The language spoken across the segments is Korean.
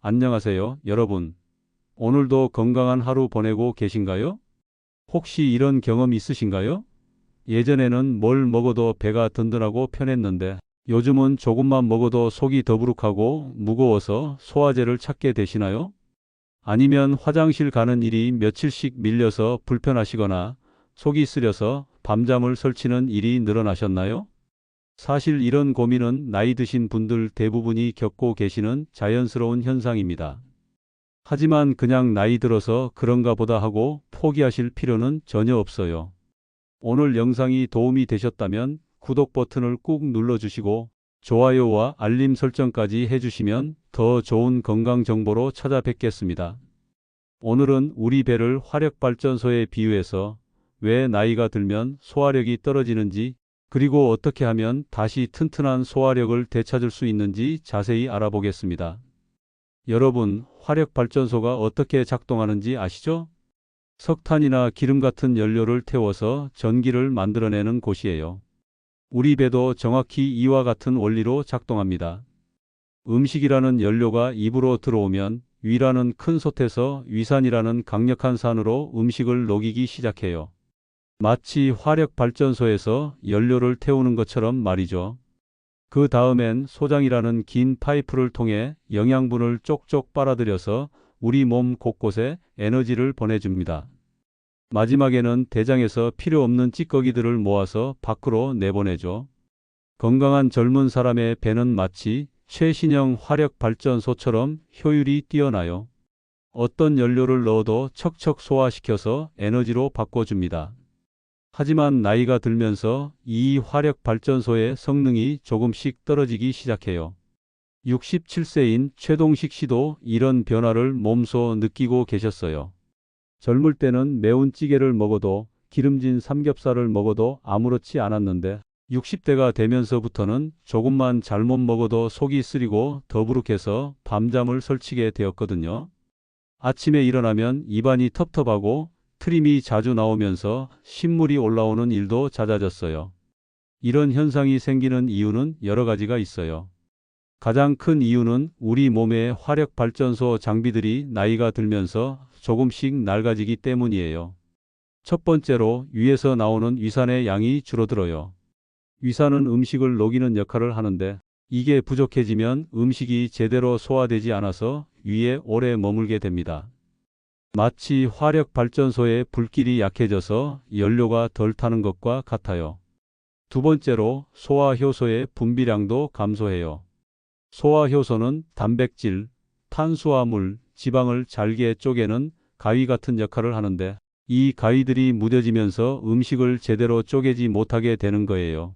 안녕하세요, 여러분. 오늘도 건강한 하루 보내고 계신가요? 혹시 이런 경험 있으신가요? 예전에는 뭘 먹어도 배가 든든하고 편했는데 요즘은 조금만 먹어도 속이 더부룩하고 무거워서 소화제를 찾게 되시나요? 아니면 화장실 가는 일이 며칠씩 밀려서 불편하시거나 속이 쓰려서 밤잠을 설치는 일이 늘어나셨나요? 사실 이런 고민은 나이 드신 분들 대부분이 겪고 계시는 자연스러운 현상입니다. 하지만 그냥 나이 들어서 그런가 보다 하고 포기하실 필요는 전혀 없어요. 오늘 영상이 도움이 되셨다면 구독 버튼을 꾹 눌러주시고 좋아요와 알림 설정까지 해주시면 더 좋은 건강 정보로 찾아뵙겠습니다. 오늘은 우리 배를 화력발전소에 비유해서 왜 나이가 들면 소화력이 떨어지는지, 그리고 어떻게 하면 다시 튼튼한 소화력을 되찾을 수 있는지 자세히 알아보겠습니다. 여러분, 화력발전소가 어떻게 작동하는지 아시죠? 석탄이나 기름 같은 연료를 태워서 전기를 만들어내는 곳이에요. 우리 배도 정확히 이와 같은 원리로 작동합니다. 음식이라는 연료가 입으로 들어오면 위라는 큰 솥에서 위산이라는 강력한 산으로 음식을 녹이기 시작해요. 마치 화력발전소에서 연료를 태우는 것처럼 말이죠. 그 다음엔 소장이라는 긴 파이프를 통해 영양분을 쪽쪽 빨아들여서 우리 몸 곳곳에 에너지를 보내줍니다. 마지막에는 대장에서 필요 없는 찌꺼기들을 모아서 밖으로 내보내죠. 건강한 젊은 사람의 배는 마치 최신형 화력발전소처럼 효율이 뛰어나요. 어떤 연료를 넣어도 척척 소화시켜서 에너지로 바꿔줍니다. 하지만 나이가 들면서 이 화력발전소의 성능이 조금씩 떨어지기 시작해요. 67세인 최동식 씨도 이런 변화를 몸소 느끼고 계셨어요. 젊을 때는 매운 찌개를 먹어도 기름진 삼겹살을 먹어도 아무렇지 않았는데 60대가 되면서부터는 조금만 잘못 먹어도 속이 쓰리고 더부룩해서 밤잠을 설치게 되었거든요. 아침에 일어나면 입안이 텁텁하고 트림이 자주 나오면서 신물이 올라오는 일도 잦아졌어요. 이런 현상이 생기는 이유는 여러 가지가 있어요. 가장 큰 이유는 우리 몸의 화력 발전소 장비들이 나이가 들면서 조금씩 낡아지기 때문이에요. 첫 번째로 위에서 나오는 위산의 양이 줄어들어요. 위산은 음식을 녹이는 역할을 하는데 이게 부족해지면 음식이 제대로 소화되지 않아서 위에 오래 머물게 됩니다. 마치 화력 발전소의 불길이 약해져서 연료가 덜 타는 것과 같아요. 두 번째로 소화 효소의 분비량도 감소해요. 소화 효소는 단백질, 탄수화물, 지방을 잘게 쪼개는 가위 같은 역할을 하는데 이 가위들이 무뎌지면서 음식을 제대로 쪼개지 못하게 되는 거예요.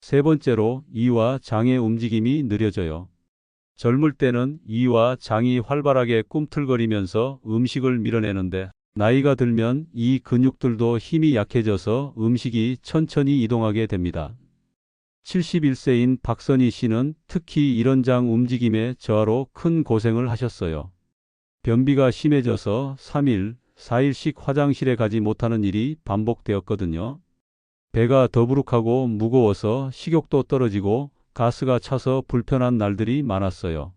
세 번째로 이와 장의 움직임이 느려져요. 젊을 때는 이와 장이 활발하게 꿈틀거리면서 음식을 밀어내는데 나이가 들면 이 근육들도 힘이 약해져서 음식이 천천히 이동하게 됩니다. 71세인 박선희 씨는 특히 이런 장 움직임의 저하로 큰 고생을 하셨어요. 변비가 심해져서 3일, 4일씩 화장실에 가지 못하는 일이 반복되었거든요. 배가 더부룩하고 무거워서 식욕도 떨어지고 가스가 차서 불편한 날들이 많았어요.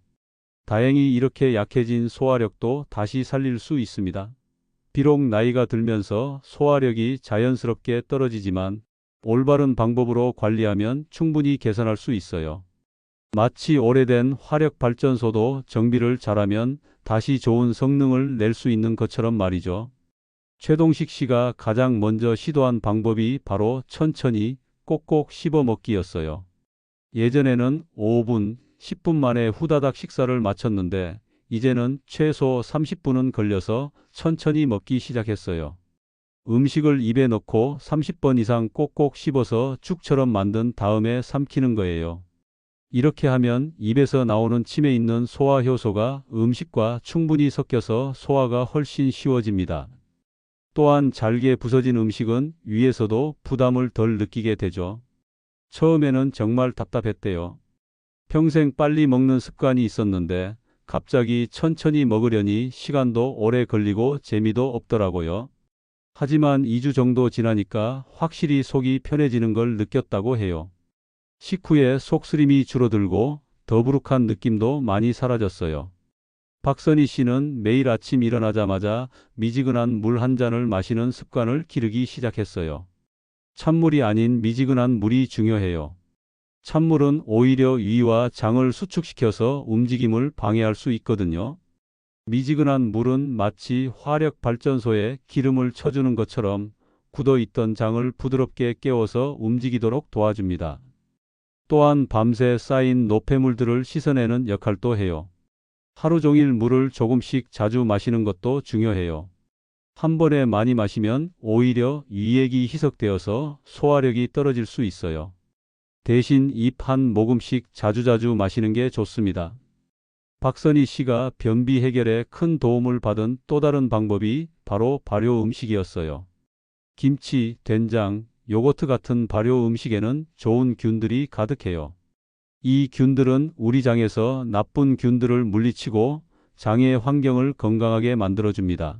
다행히 이렇게 약해진 소화력도 다시 살릴 수 있습니다. 비록 나이가 들면서 소화력이 자연스럽게 떨어지지만 올바른 방법으로 관리하면 충분히 개선할 수 있어요. 마치 오래된 화력 발전소도 정비를 잘하면 다시 좋은 성능을 낼 수 있는 것처럼 말이죠. 최동식 씨가 가장 먼저 시도한 방법이 바로 천천히 꼭꼭 씹어 먹기였어요. 예전에는 5분, 10분 만에 후다닥 식사를 마쳤는데 이제는 최소 30분은 걸려서 천천히 먹기 시작했어요. 음식을 입에 넣고 30번 이상 꼭꼭 씹어서 죽처럼 만든 다음에 삼키는 거예요. 이렇게 하면 입에서 나오는 침에 있는 소화 효소가 음식과 충분히 섞여서 소화가 훨씬 쉬워집니다. 또한 잘게 부서진 음식은 위에서도 부담을 덜 느끼게 되죠. 처음에는 정말 답답했대요. 평생 빨리 먹는 습관이 있었는데 갑자기 천천히 먹으려니 시간도 오래 걸리고 재미도 없더라고요. 하지만 2주 정도 지나니까 확실히 속이 편해지는 걸 느꼈다고 해요. 식후에 속쓰림이 줄어들고 더부룩한 느낌도 많이 사라졌어요. 박선희 씨는 매일 아침 일어나자마자 미지근한 물 한 잔을 마시는 습관을 기르기 시작했어요. 찬물이 아닌 미지근한 물이 중요해요. 찬물은 오히려 위와 장을 수축시켜서 움직임을 방해할 수 있거든요. 미지근한 물은 마치 화력 발전소에 기름을 쳐주는 것처럼 굳어있던 장을 부드럽게 깨워서 움직이도록 도와줍니다. 또한 밤새 쌓인 노폐물들을 씻어내는 역할도 해요. 하루 종일 물을 조금씩 자주 마시는 것도 중요해요. 한 번에 많이 마시면 오히려 위액이 희석되어서 소화력이 떨어질 수 있어요. 대신 입 한 모금씩 자주자주 마시는 게 좋습니다. 박선희 씨가 변비 해결에 큰 도움을 받은 또 다른 방법이 바로 발효 음식이었어요. 김치, 된장, 요거트 같은 발효 음식에는 좋은 균들이 가득해요. 이 균들은 우리 장에서 나쁜 균들을 물리치고 장의 환경을 건강하게 만들어줍니다.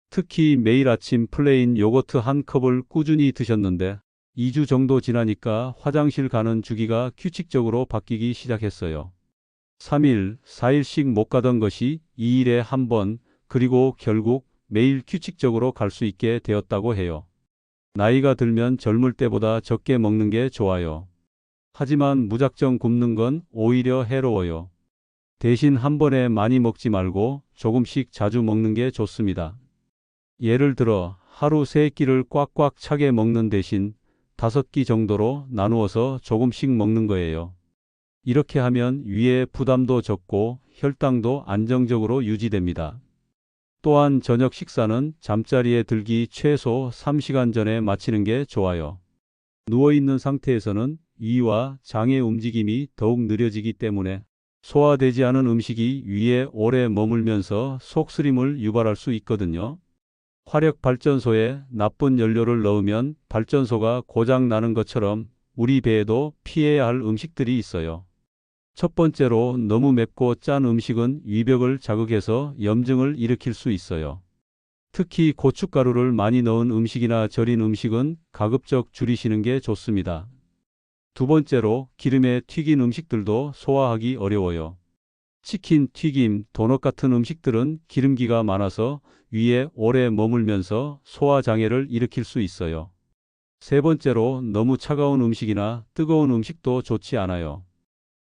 특히 매일 아침 플레인 요거트 한 컵을 꾸준히 드셨는데 2주 정도 지나니까 화장실 가는 주기가 규칙적으로 바뀌기 시작했어요. 3일, 4일씩 못 가던 것이 2일에 한 번, 그리고 결국 매일 규칙적으로 갈 수 있게 되었다고 해요. 나이가 들면 젊을 때보다 적게 먹는 게 좋아요. 하지만 무작정 굶는 건 오히려 해로워요. 대신 한 번에 많이 먹지 말고 조금씩 자주 먹는 게 좋습니다. 예를 들어 하루 3끼를 꽉꽉 차게 먹는 대신 5끼 정도로 나누어서 조금씩 먹는 거예요. 이렇게 하면 위에 부담도 적고 혈당도 안정적으로 유지됩니다. 또한 저녁 식사는 잠자리에 들기 최소 3시간 전에 마치는 게 좋아요. 누워있는 상태에서는 위와 장의 움직임이 더욱 느려지기 때문에 소화되지 않은 음식이 위에 오래 머물면서 속쓰림을 유발할 수 있거든요. 화력 발전소에 나쁜 연료를 넣으면 발전소가 고장 나는 것처럼 우리 배에도 피해야 할 음식들이 있어요. 첫 번째로 너무 맵고 짠 음식은 위벽을 자극해서 염증을 일으킬 수 있어요. 특히 고춧가루를 많이 넣은 음식이나 절인 음식은 가급적 줄이시는 게 좋습니다. 두 번째로 기름에 튀긴 음식들도 소화하기 어려워요. 치킨, 튀김, 도넛 같은 음식들은 기름기가 많아서 위에 오래 머물면서 소화 장애를 일으킬 수 있어요. 세 번째로 너무 차가운 음식이나 뜨거운 음식도 좋지 않아요.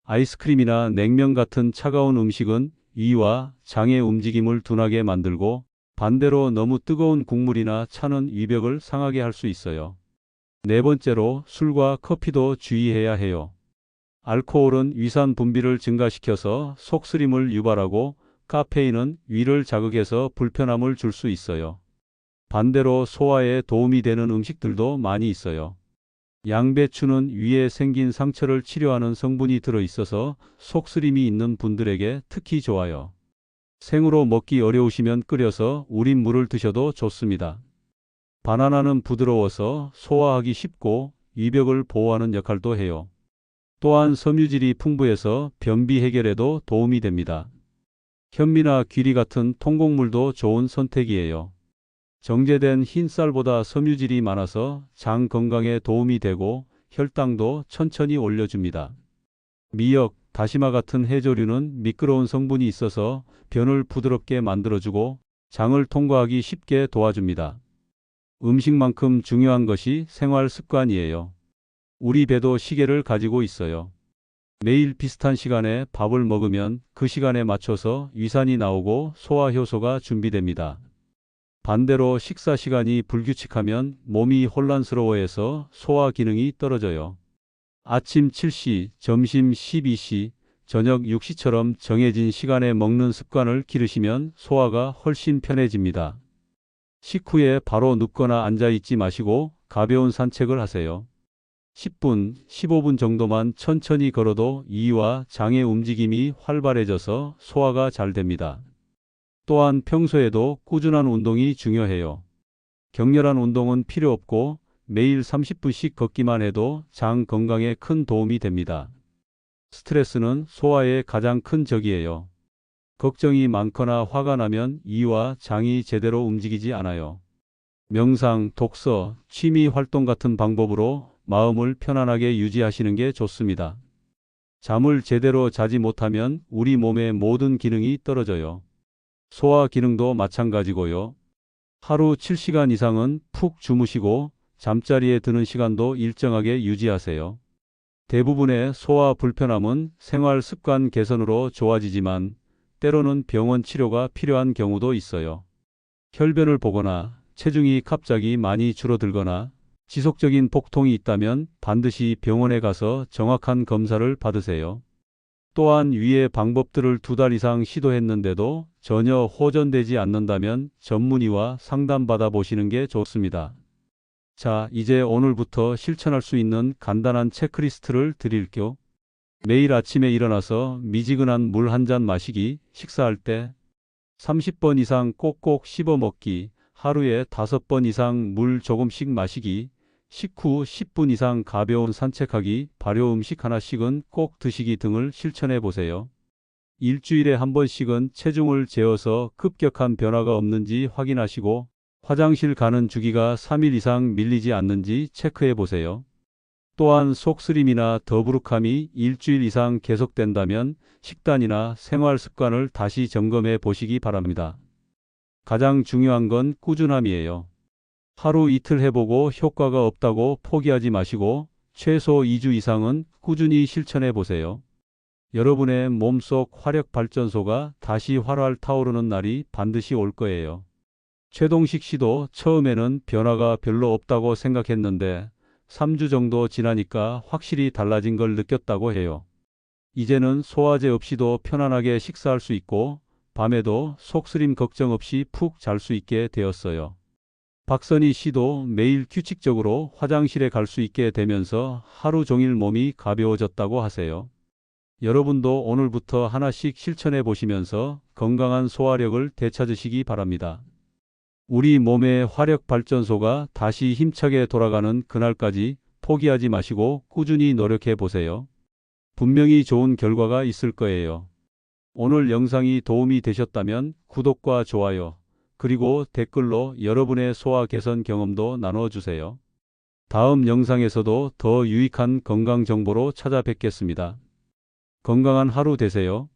아이스크림이나 냉면 같은 차가운 음식은 위와 장의 움직임을 둔하게 만들고 반대로 너무 뜨거운 국물이나 차는 위벽을 상하게 할 수 있어요. 네 번째로 술과 커피도 주의해야 해요. 알코올은 위산 분비를 증가시켜서 속쓰림을 유발하고 카페인은 위를 자극해서 불편함을 줄 수 있어요. 반대로 소화에 도움이 되는 음식들도 많이 있어요. 양배추는 위에 생긴 상처를 치료하는 성분이 들어있어서 속쓰림이 있는 분들에게 특히 좋아요. 생으로 먹기 어려우시면 끓여서 우린 물을 드셔도 좋습니다. 바나나는 부드러워서 소화하기 쉽고 위벽을 보호하는 역할도 해요. 또한 섬유질이 풍부해서 변비 해결에도 도움이 됩니다. 현미나 귀리 같은 통곡물도 좋은 선택이에요. 정제된 흰 쌀보다 섬유질이 많아서 장 건강에 도움이 되고 혈당도 천천히 올려줍니다. 미역, 다시마 같은 해조류는 미끄러운 성분이 있어서 변을 부드럽게 만들어주고 장을 통과하기 쉽게 도와줍니다. 음식만큼 중요한 것이 생활 습관이에요. 우리 배도 시계를 가지고 있어요. 매일 비슷한 시간에 밥을 먹으면 그 시간에 맞춰서 위산이 나오고 소화 효소가 준비됩니다. 반대로 식사 시간이 불규칙하면 몸이 혼란스러워해서 소화 기능이 떨어져요. 아침 7시, 점심 12시, 저녁 6시처럼 정해진 시간에 먹는 습관을 기르시면 소화가 훨씬 편해집니다. 식후에 바로 눕거나 앉아 있지 마시고 가벼운 산책을 하세요. 10분, 15분 정도만 천천히 걸어도 이와 장의 움직임이 활발해져서 소화가 잘 됩니다. 또한 평소에도 꾸준한 운동이 중요해요. 격렬한 운동은 필요 없고 매일 30분씩 걷기만 해도 장 건강에 큰 도움이 됩니다. 스트레스는 소화의 가장 큰 적이에요. 걱정이 많거나 화가 나면 이와 장이 제대로 움직이지 않아요. 명상, 독서, 취미 활동 같은 방법으로 마음을 편안하게 유지하시는 게 좋습니다. 잠을 제대로 자지 못하면 우리 몸의 모든 기능이 떨어져요. 소화 기능도 마찬가지고요. 하루 7시간 이상은 푹 주무시고 잠자리에 드는 시간도 일정하게 유지하세요. 대부분의 소화 불편함은 생활 습관 개선으로 좋아지지만 때로는 병원 치료가 필요한 경우도 있어요. 혈변을 보거나 체중이 갑자기 많이 줄어들거나 지속적인 복통이 있다면 반드시 병원에 가서 정확한 검사를 받으세요. 또한 위의 방법들을 2달 이상 시도했는데도 전혀 호전되지 않는다면 전문의와 상담받아 보시는 게 좋습니다. 자, 이제 오늘부터 실천할 수 있는 간단한 체크리스트를 드릴게요. 매일 아침에 일어나서 미지근한 물 한 잔 마시기, 식사할 때 30번 이상 꼭꼭 씹어 먹기, 하루에 5번 이상 물 조금씩 마시기, 식후 10분 이상 가벼운 산책하기, 발효 음식 하나씩은 꼭 드시기 등을 실천해 보세요. 일주일에 한 번씩은 체중을 재어서 급격한 변화가 없는지 확인하시고 화장실 가는 주기가 3일 이상 밀리지 않는지 체크해 보세요. 또한 속쓰림이나 더부룩함이 일주일 이상 계속된다면 식단이나 생활 습관을 다시 점검해 보시기 바랍니다. 가장 중요한 건 꾸준함이에요. 하루 이틀 해보고 효과가 없다고 포기하지 마시고 최소 2주 이상은 꾸준히 실천해 보세요. 여러분의 몸속 화력 발전소가 다시 활활 타오르는 날이 반드시 올 거예요. 최동식 씨도 처음에는 변화가 별로 없다고 생각했는데 3주 정도 지나니까 확실히 달라진 걸 느꼈다고 해요. 이제는 소화제 없이도 편안하게 식사할 수 있고 밤에도 속쓰림 걱정 없이 푹 잘 수 있게 되었어요. 박선희 씨도 매일 규칙적으로 화장실에 갈 수 있게 되면서 하루 종일 몸이 가벼워졌다고 하세요. 여러분도 오늘부터 하나씩 실천해 보시면서 건강한 소화력을 되찾으시기 바랍니다. 우리 몸의 화력 발전소가 다시 힘차게 돌아가는 그날까지 포기하지 마시고 꾸준히 노력해 보세요. 분명히 좋은 결과가 있을 거예요. 오늘 영상이 도움이 되셨다면 구독과 좋아요, 그리고 댓글로 여러분의 소화 개선 경험도 나눠주세요. 다음 영상에서도 더 유익한 건강 정보로 찾아뵙겠습니다. 건강한 하루 되세요.